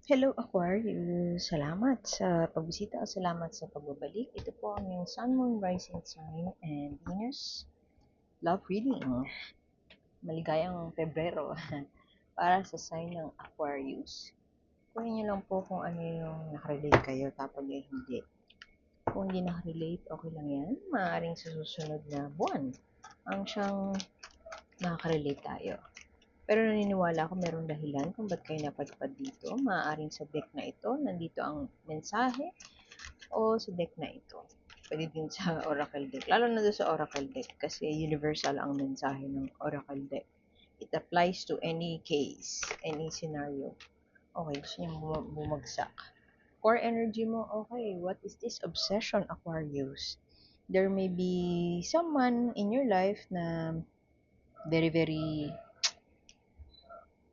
Hello Aquarius! Salamat sa pagbisita o salamat sa pagbabalik. Ito po ang iyong Sun, Moon, Rising Sign and Venus Love Reading. Maligayang Pebrero para sa sign ng Aquarius. Kunin niyo lang po kung ano yung nakarelate kayo, tapos hindi. Kung hindi nakarelate, okay lang yan. Maaaring sa susunod na buwan ang siyang nakakarelate tayo. Pero naniniwala ako merong dahilan kung ba't kayo napadpad dito. Maaaring sa deck na ito, nandito ang mensahe o sa deck na ito. Pwede din sa Oracle deck. Lalo na doon sa Oracle deck kasi universal ang mensahe ng Oracle deck. It applies to any case, any scenario. Okay, gusto nyo bumagsak. Core energy mo, okay, what is this obsession, Aquarius? There may be someone in your life na very, very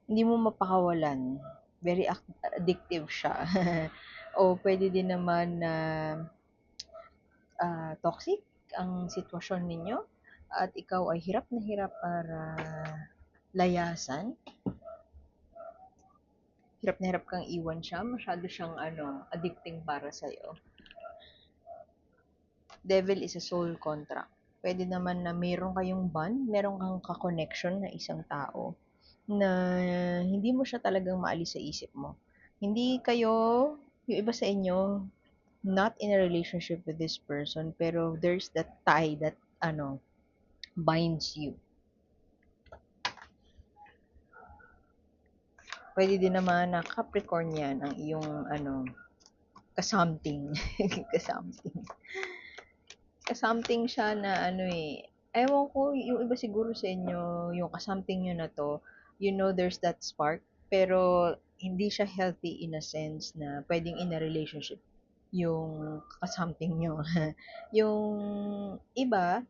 hindi mo mapakawalan. Very addictive siya. O pwede din naman na toxic ang sitwasyon ninyo at ikaw ay hirap na hirap para layasan. Hirap na hirap kang iwan siya. Masyado siyang addicting para sa'yo. Devil is a soul contract. Pwede naman na meron kayong bond, meron kang ka-connection na isang tao na hindi mo siya talagang maalis sa isip mo. Hindi kayo, yung iba sa inyo, not in a relationship with this person, pero there's that tie that, binds you. Pwede din naman na Capricornian ang iyong, kasomething. Kasomething. Kasomething siya na, ewan ko, yung iba siguro sa inyo, yung kasomething nyo na to, there's that spark, pero hindi siya healthy in a sense na pwedeng in a relationship yung kasomething nyo. Yung iba,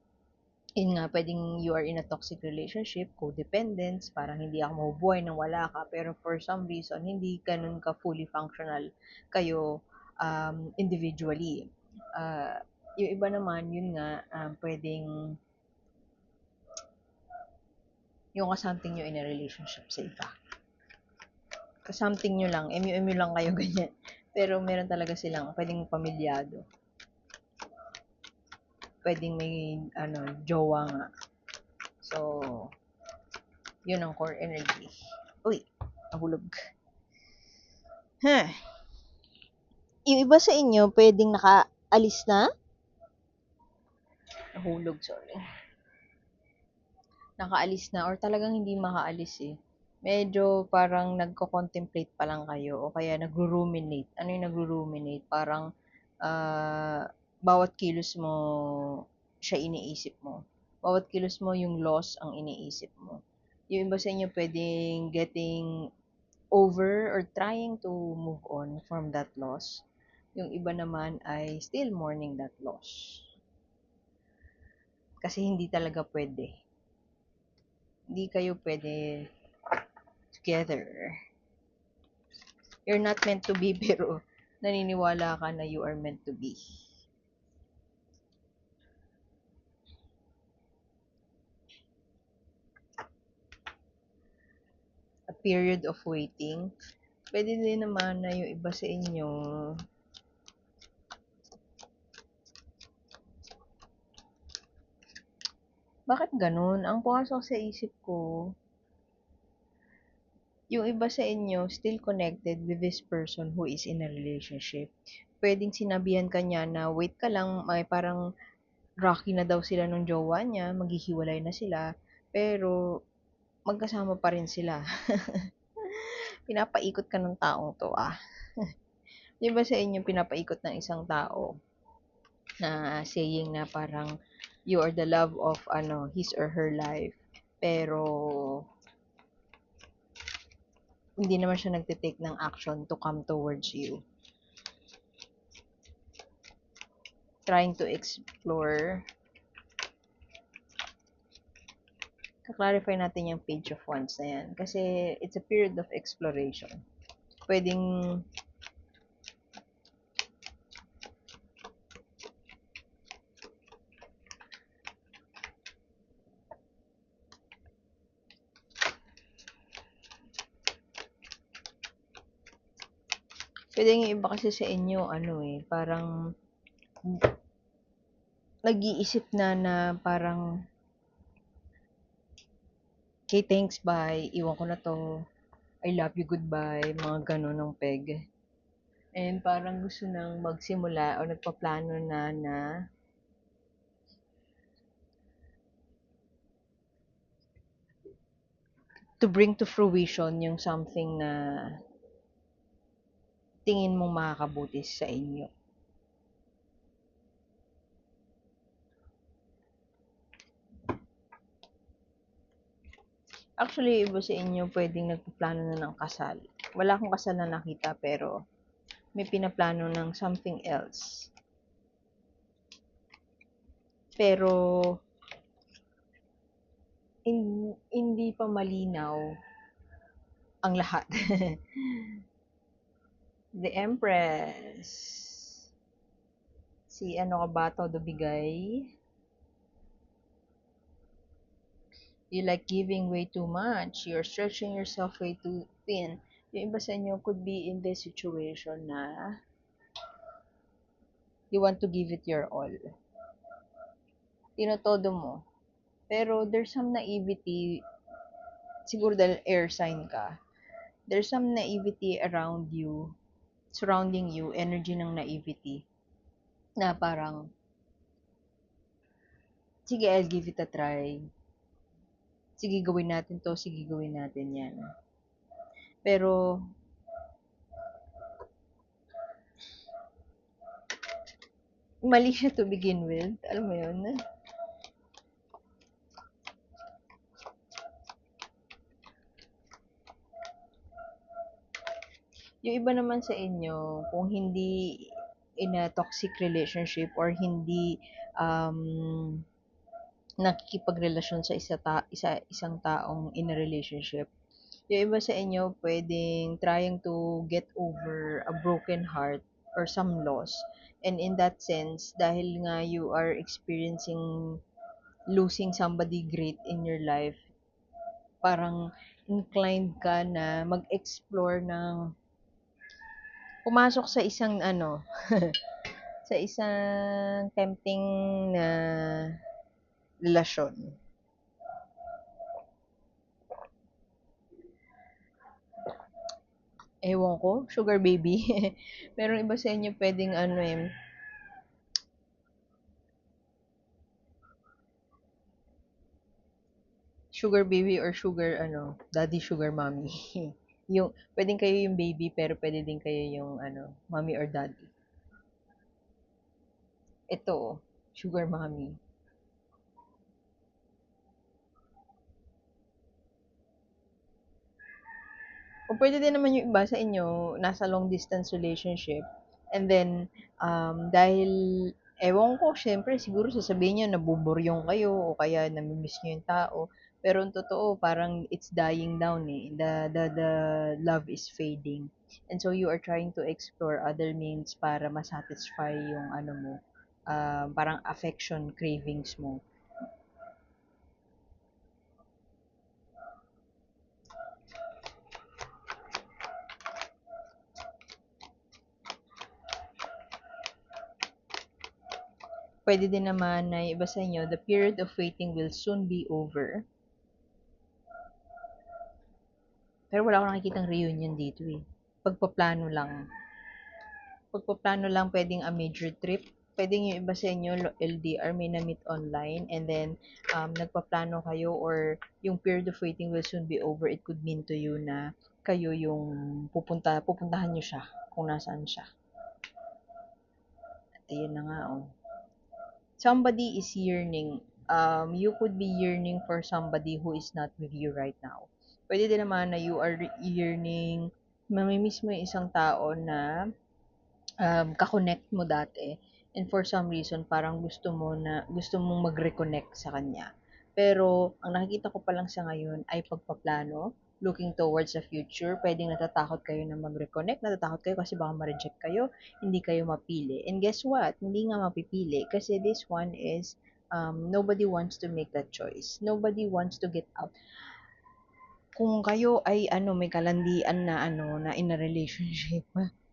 yun nga, pwedeng you are in a toxic relationship, codependence, parang hindi ako mabubuhay nang wala ka, pero for some reason, hindi ganun ka fully functional kayo individually. Yung iba naman, yun nga, pwedeng yung something nyo in a relationship sa iba. Something nyo lang, emu lang kayo ganyan. Pero meron talaga silang, pwedeng pamilyado. Pwedeng may, jowa nga. So, yun ang core energy. Uy, nahulog. Yung iba sa inyo, pwedeng nakaalis na? Nahulog, sorry. Nakaalis na or talagang hindi makaalis eh. Medyo parang nagko-contemplate pa lang kayo o kaya nagro-ruminate. Ano yung nagro-ruminate? Parang bawat kilos mo siya iniisip mo. Bawat kilos mo yung loss ang iniisip mo. Yung iba sa inyo pwedeng getting over or trying to move on from that loss. Yung iba naman ay still mourning that loss. Kasi hindi talaga pwede. Hindi kayo pwede together. You're not meant to be, pero naniniwala ka na you are meant to be. A period of waiting. Pwede din naman na yung iba sa inyo, bakit ganun? Ang pumasok sa isip ko, yung iba sa inyo still connected with this person who is in a relationship. Pwedeng sinabihan ka niya na wait ka lang, may parang rocky na daw sila nung jowa niya, maghihiwalay na sila, pero magkasama pa rin sila. Pinapaikot ka ng taong to, ah. Di ba sa inyo pinapaikot ng isang tao na saying na parang you are the love of his or her life, pero hindi naman siya nagte-take ng action to come towards you. Trying to explore. Ka-clarify natin yung page of wands na yan. Kasi it's a period of exploration. Pwedeng Pwede yung iba kasi sa inyo, ano eh, parang nag-iisip na parang, okay, thanks, bye, iwan ko na to, I love you, goodbye, mga ganun ng peg. And parang gusto nang magsimula o nagpaplano na to bring to fruition yung something na tingin mong makakabuti sa inyo. Actually, iba sa inyo pwedeng nagpaplano na ng kasal. Wala akong kasal na nakita pero may pinaplano ng something else. Pero hindi pa malinaw ang lahat. The Empress. Si ano ka ba, todo bigay? You like giving way too much. You're stretching yourself way too thin. Yung iba sa inyo could be in this situation na you want to give it your all. Tinotodo mo. Pero there's some naivety, siguro dahil air sign ka, there's some naivety around you, surrounding you, energy ng naivety, na parang, sige, I'll give it a try. Sige, gawin natin to, sige, gawin natin yan. Pero, mali siya to begin with. Alam mo yun? Yung iba naman sa inyo, kung hindi in a toxic relationship or hindi nakikipagrelasyon sa isang taong in a relationship, yung iba sa inyo pwedeng trying to get over a broken heart or some loss. And in that sense, dahil nga you are experiencing losing somebody great in your life, parang inclined ka na mag-explore ng pumasok sa isang ano, sa isang tempting na relasyon. Ewan ko, sugar baby. Pero iba sa inyo pwedeng ano eh, sugar baby or sugar ano, daddy sugar mommy. Yung pwedeng kayo yung baby pero pwede din kayo yung ano, mommy or daddy. Ito, sugar mommy. O pwede din naman yung iba sa inyo, nasa long distance relationship. And then, dahil, ewan ko, syempre, siguro sasabihin niyo, nabuburyong kayo, o kaya namimiss niyo yung tao. Pero ang totoo, parang it's dying down eh. The love is fading. And so you are trying to explore other means para masatisfy yung ano mo, parang affection cravings mo. Pwede din naman na iba sa inyo, the period of waiting will soon be over. Pero wala akong nakikitang reunion dito eh. Pagpaplano lang. Pagpaplano lang pwedeng a major trip. Pwedeng yung iba sa inyo, LDR, may na-meet online, and then nagpaplano kayo, or yung period of waiting will soon be over. It could mean to you na kayo yung pupuntahan nyo siya kung nasaan siya. Ayun na nga, oh. Somebody is yearning. You could be yearning for somebody who is not with you right now. Pwede din naman na you are yearning, mamimiss mo yung isang tao na ka-connect mo dati, and for some reason parang gusto mong mag-reconnect sa kanya. Pero ang nakikita ko pa lang sa ngayon ay pagpaplano, looking towards the future. Pwedeng natatakot kayo na mag-reconnect, natatakot kayo kasi baka ma-reject kayo, hindi kayo mapili. And guess what? Hindi nga mapipili kasi this one is nobody wants to make that choice. Nobody wants to get out. Kung kayo ay ano, may kalandian na ano, na in a relationship,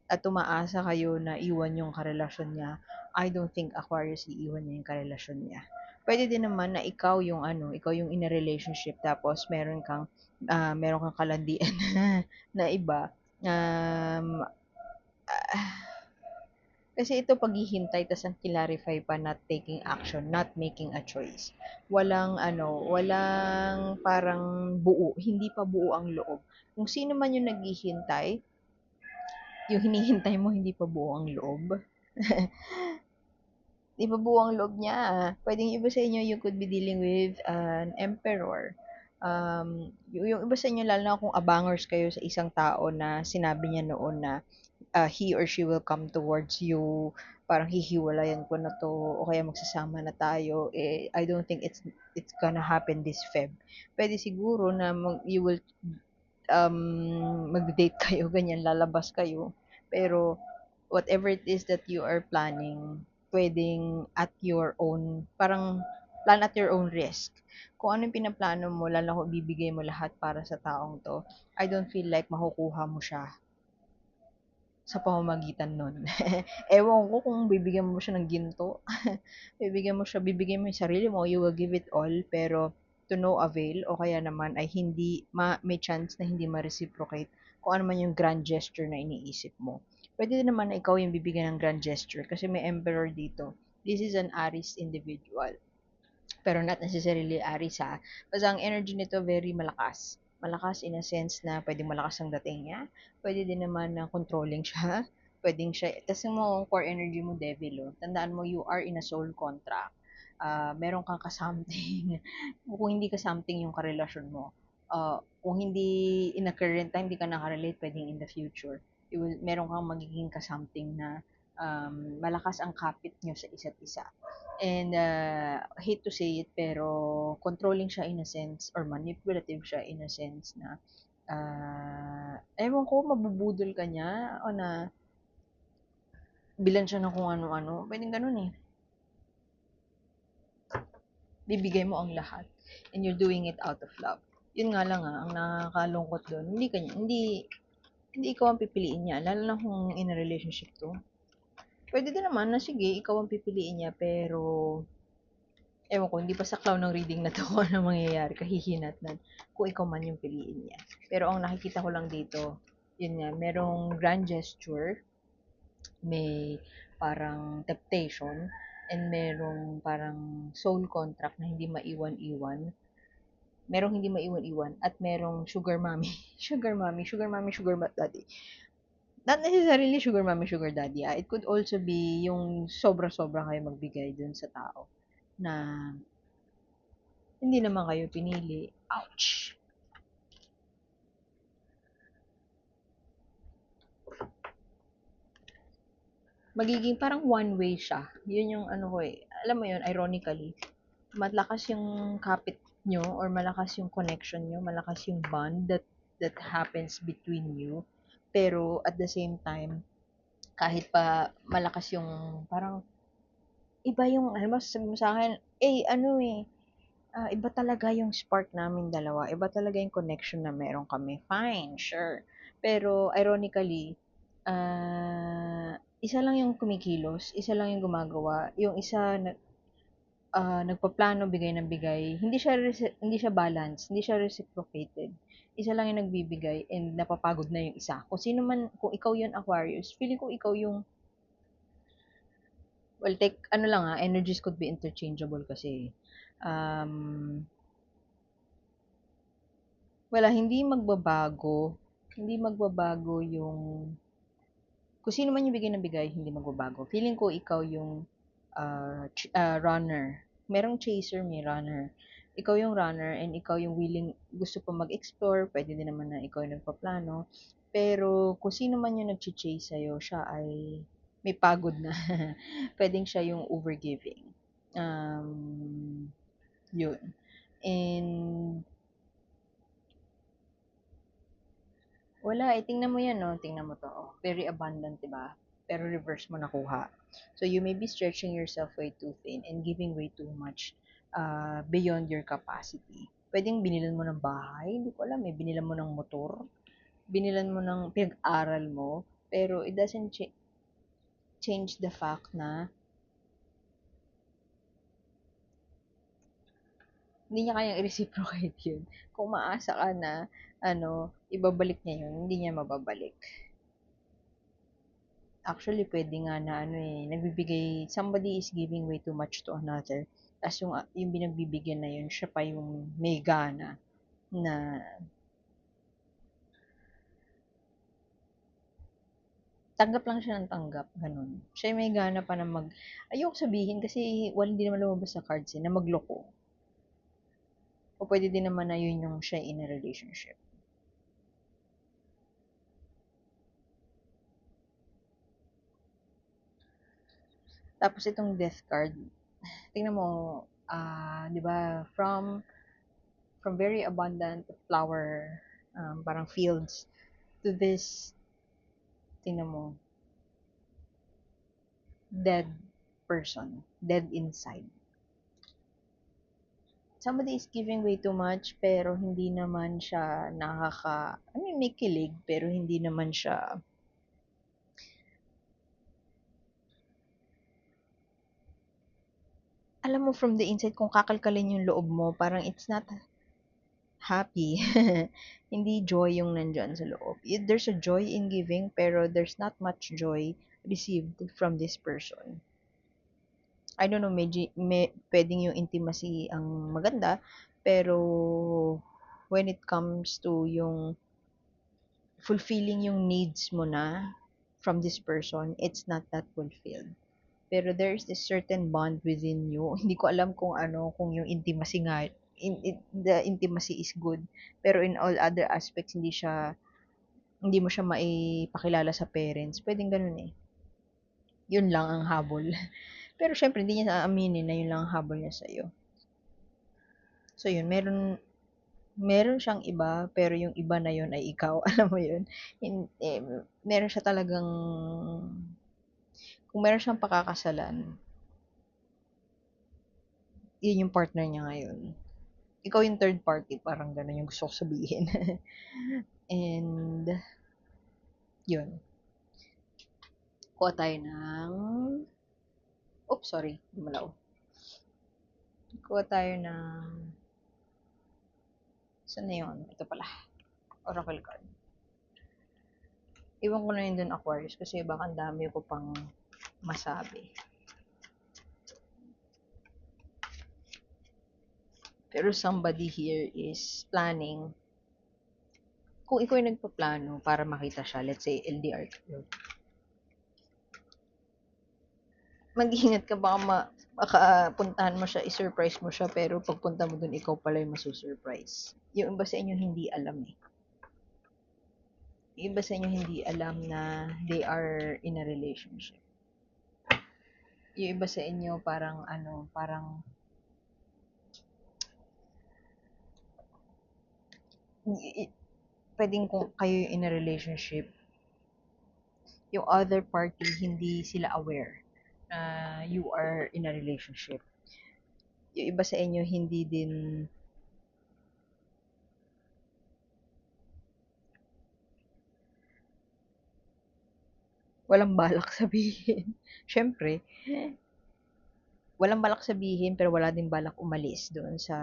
at umaasa kayo na iwan yung karelasyon niya, I don't think Aquarius iiwan niya yung karelasyon niya. Pwede din naman na ikaw yung in a relationship tapos meron kang kalandian na iba. Um, Kasi ito paghihintay tas ang clarify pa not taking action, not making a choice. Walang parang buo, hindi pa buo ang loob. Kung sino man yung naghihintay, yung hinihintay mo hindi pa buo ang loob. Di ba buo ang loob niya? Pwedeng iba sa inyo, you could be dealing with an emperor. Yung iba sa inyo, lalo na kung abangers kayo sa isang tao na sinabi niya noon na he or she will come towards you, parang hihiwalayan ko na to, o kaya magsasama na tayo, I don't think it's gonna happen this Feb. Pwede siguro na you will mag-date kayo, ganyan, lalabas kayo. Pero, whatever it is that you are planning, pwedeng at your own, parang plan at your own risk. Kung ano yung pinaplano mo, lalo kung bibigay mo lahat para sa taong to, I don't feel like makukuha mo siya sa pamamagitan nun. Ewan ko kung bibigyan mo siya ng ginto. Bibigyan mo yung sarili mo, you will give it all, pero to no avail, o kaya naman ay may chance na hindi ma-reciprocate kung ano man yung grand gesture na iniisip mo. Pwede din naman na ikaw yung bibigyan ng grand gesture kasi may emperor dito. This is an Aries individual. Pero not necessarily Aries ha. Basta ang energy nito very malakas. Malakas in a sense na pwedeng malakas ang dating niya. Pwede din naman na controlling siya. Pwedeng siya, tas mo core energy mo devil, oh. Tandaan mo, you are in a soul contract. Meron kang ka-something. Kung hindi ka-something yung karelasyon mo. Kung hindi in a current time, hindi ka nakarelate, pwedeng in the future. Meron kang magiging ka-something na malakas ang kapit nyo sa isa't isa. And hate to say it, pero controlling siya in a sense or manipulative siya in a sense na ewan ko, mabubudol ka niya o na bilan siya ng kung ano-ano. Pwedeng ganun eh. Bibigay mo ang lahat and you're doing it out of love. Yun nga lang ang nakakalungkot doon. Hindi ikaw ang pipiliin niya, lalo na kung in a relationship to. Pwede din naman na sige, ikaw ang pipiliin niya, pero ewan ko, hindi pa sa clown ng reading na to kung ano mangyayari, kahihinatnan, kung ikaw man yung piliin niya. Pero ang nakikita ko lang dito, yun nga, merong grand gesture, may parang temptation, and merong parang soul contract na hindi maiwan-iwan. Merong hindi maiwan-iwan, at merong sugar mommy, sugar daddy. Not necessarily sugar mommy, sugar daddy. It could also be yung sobra-sobra kayo magbigay dun sa tao na hindi naman kayo pinili. Ouch! Magiging parang one way siya. Yun yung ano ko eh. Alam mo yun, ironically, malakas yung kapit nyo or malakas yung connection nyo, malakas yung bond that happens between you. Pero at the same time, kahit pa malakas yung parang iba yung, alam mo, sabi mo sa akin, iba talaga yung spark namin dalawa. Iba talaga yung connection na meron kami. Fine, sure. Pero, ironically, isa lang yung kumikilos, isa lang yung gumagawa. Yung isa, nagpaplano, bigay ng bigay. Hindi siya balance, hindi siya reciprocated. Isa lang yung nagbibigay and napapagod na yung isa. Kung ikaw yun Aquarius, feeling ko ikaw yung, well, energies could be interchangeable kasi. Um, hindi magbabago yung, kung sino man yung bigay ng bigay, hindi magbabago. Feeling ko ikaw yung runner. Merong chaser, may runner. Ikaw yung runner and ikaw yung gusto pa mag-explore, pwede din naman na ikaw yung nagpaplano. Pero kung sino man yung nag-chase sa'yo, siya ay may pagod na. Pwedeng siya yung overgiving. Yun. And wala, tingnan mo yan, no? Tingnan mo to. Oh. Very abundant, diba? Pero reverse mo nakuha. So, you may be stretching yourself way too thin and giving way too much beyond your capacity. Pwedeng binilan mo ng bahay, hindi ko alam, binilan mo ng motor, binilan mo ng pinag-aral mo, Pero it doesn't change the fact na hindi niya kayang i-reciprocate yun. Kung maasa ka na, ibabalik niya yun, hindi niya mababalik. Actually, pwede nga na somebody is giving way too much to another. Tapos yung binagbibigyan na yun, siya pa yung may gana na tanggap lang siya ng tanggap, ganun. Siya yung may gana pa na ayoko sabihin kasi hindi naman lumabas sa cards na magloko. O pwede din naman na yun yung siya in a relationship. Tapos itong death card, tingnan mo, 'di ba, from very abundant flower, parang fields, to this, tingnan mo, dead person, dead inside. Somebody is giving way too much, pero hindi naman siya may kilig, pero hindi naman siya, alam mo from the inside, kung kakalkalin yung loob mo, parang it's not happy. Hindi joy yung nandyan sa loob. There's a joy in giving, pero there's not much joy received from this person. I don't know, pwedeng yung intimacy ang maganda, pero when it comes to yung fulfilling yung needs mo na from this person, it's not that fulfilled. Pero there's this certain bond within you. Hindi ko alam kung yung intimacy nga, the intimacy is good. Pero in all other aspects, hindi mo siya maipakilala sa parents. Pwedeng ganun eh. Yun lang ang habol. Pero syempre, hindi niya aaminin na yun lang ang habol niya sa'yo. So yun, meron siyang iba, pero yung iba na yun ay ikaw. Alam mo yun? Meron siya talagang, kung meron siyang pakakasalan, yun yung partner niya ngayon. Ikaw yung third party, parang gano'n yung gusto ko sabihin. And, yun. Kuha tayo ng, oops, sorry, gumalaw. Kuha tayo ng, saan na yun? Ito pala, Oracle card. Iwan ko na yun dun, Aquarius, kasi baka ang dami ko pang masabi. Pero somebody here is planning. Kung ikaw yung nagpaplano para makita siya, let's say LDR, mag-ingat ka, baka puntahan mo siya, i-surprise mo siya, pero pagpunta mo dun, ikaw pala yung masusurprise. Yung iba sa inyo hindi alam eh. Yung iba sa inyo hindi alam na they are in a relationship. Yung iba sa inyo parang pwedeng kung kayo yung in a relationship, yung other party hindi sila aware na you are in a relationship. Yung iba sa inyo hindi din walang balak sabihin. Siyempre, walang balak sabihin pero wala din balak umalis doon sa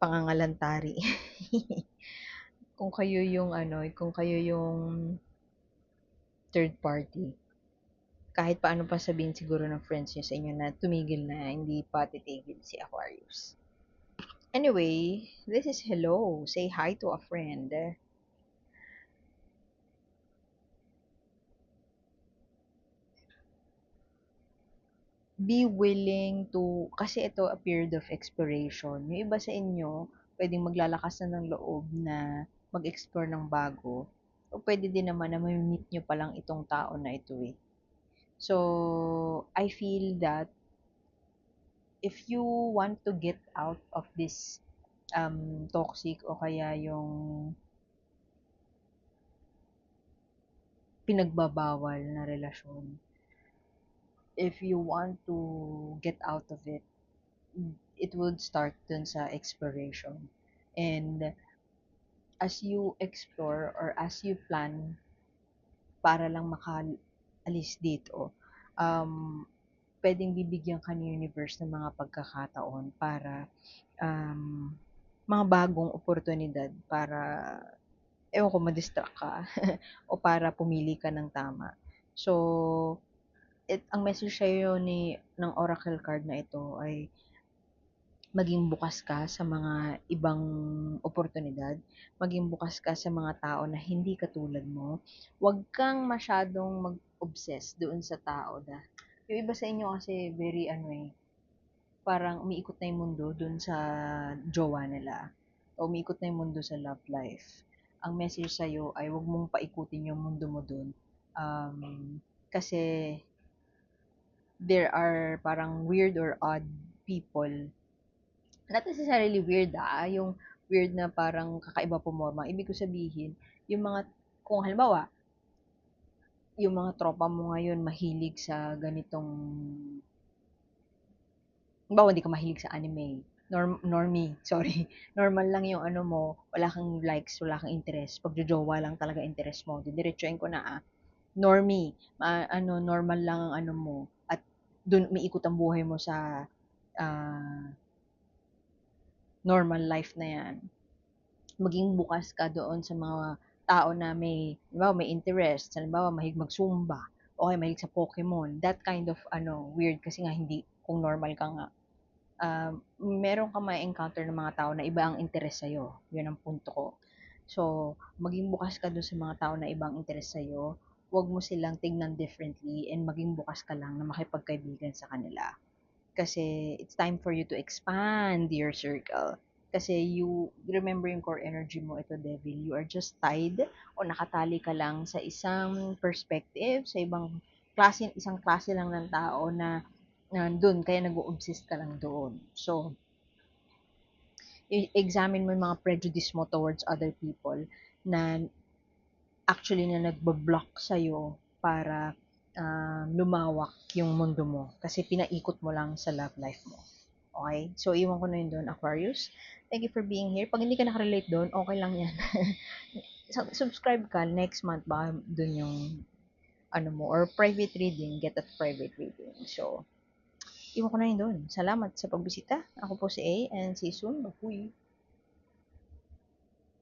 pangangalantari. Kung kayo yung third party, kahit paano pa sabihin siguro ng friends niyo sa inyo na tumigil na, hindi pa titigil si Aquarius. Anyway, this is hello. Say hi to a friend. Be willing to, kasi ito a period of exploration. Yung iba sa inyo, pwedeng maglalakas na ng loob na mag-explore ng bago. O pwede din naman na may-meet nyo pa lang itong tao na ito eh. So, I feel that if you want to get out of this toxic o kaya yung pinagbabawal na relasyon, if you want to get out of it, it would start dun sa exploration. And as you explore or as you plan para lang makaalis dito, pwedeng bibigyan ka ni universe ng mga pagkakataon para um, mga bagong oportunidad para, ewan ko, ma-distract ka o para pumili ka ng tama. So, ang message sa'yo ng oracle card na ito ay maging bukas ka sa mga ibang oportunidad, maging bukas ka sa mga tao na hindi katulad mo. Huwag kang masyadong mag-obsess doon sa tao na, yung iba sa inyo kasi very parang umiikot na yung mundo doon sa jowa nila o umiikot na yung mundo sa love life. Ang message sa'yo ay huwag mong paikutin yung mundo mo doon. Kasi there are parang weird or odd people, not necessarily weird yung weird na parang kakaiba pumorma. Ibig ko sabihin, yung mga, kung halimbawa, yung mga tropa mo ngayon mahilig sa ganitong, halimbawa hindi ka mahilig sa anime, normie, sorry, normal lang yung ano mo, wala kang likes, wala kang interest, pagjojowa lang talaga interest mo, didiretsuin ko na normie, normal lang ang ano mo, at dun umiikot ang buhay mo sa ah, normal life na yan. Maging bukas ka doon sa mga tao na may, halimbawa, may interest, halimbawa, mahilig mag-zumba, o kaya mahilig sa Pokemon, that kind of, weird, kasi nga, hindi, kung normal ka nga, meron ka ma-encounter ng mga tao na iba ang interest sa'yo. Yun ang punto ko. So, maging bukas ka doon sa mga tao na ibang interest sa'yo, huwag mo silang tignan differently, and maging bukas ka lang na makipagkaibigan sa kanila. Kasi it's time for you to expand your circle. Kasi you remember yung core energy mo, ito devil, you are just tied o nakatali ka lang sa isang perspective, sa isang klase lang ng tao na doon, kaya nag-o-obsess ka lang doon. So, examine mo yung mga prejudice mo towards other people na actually na nagbo-block sa'yo para lumawak yung mundo mo kasi pinaikot mo lang sa love life mo. Okay? So, iwan ko na yun doon, Aquarius. Thank you for being here. Pag hindi ka nakarelate doon, okay lang yan. Subscribe ka, next month baka doon yung ano mo, or private reading, get a private reading. So, iwan ko na yun doon. Salamat sa pagbisita. Ako po si A, and see you soon. Babuy!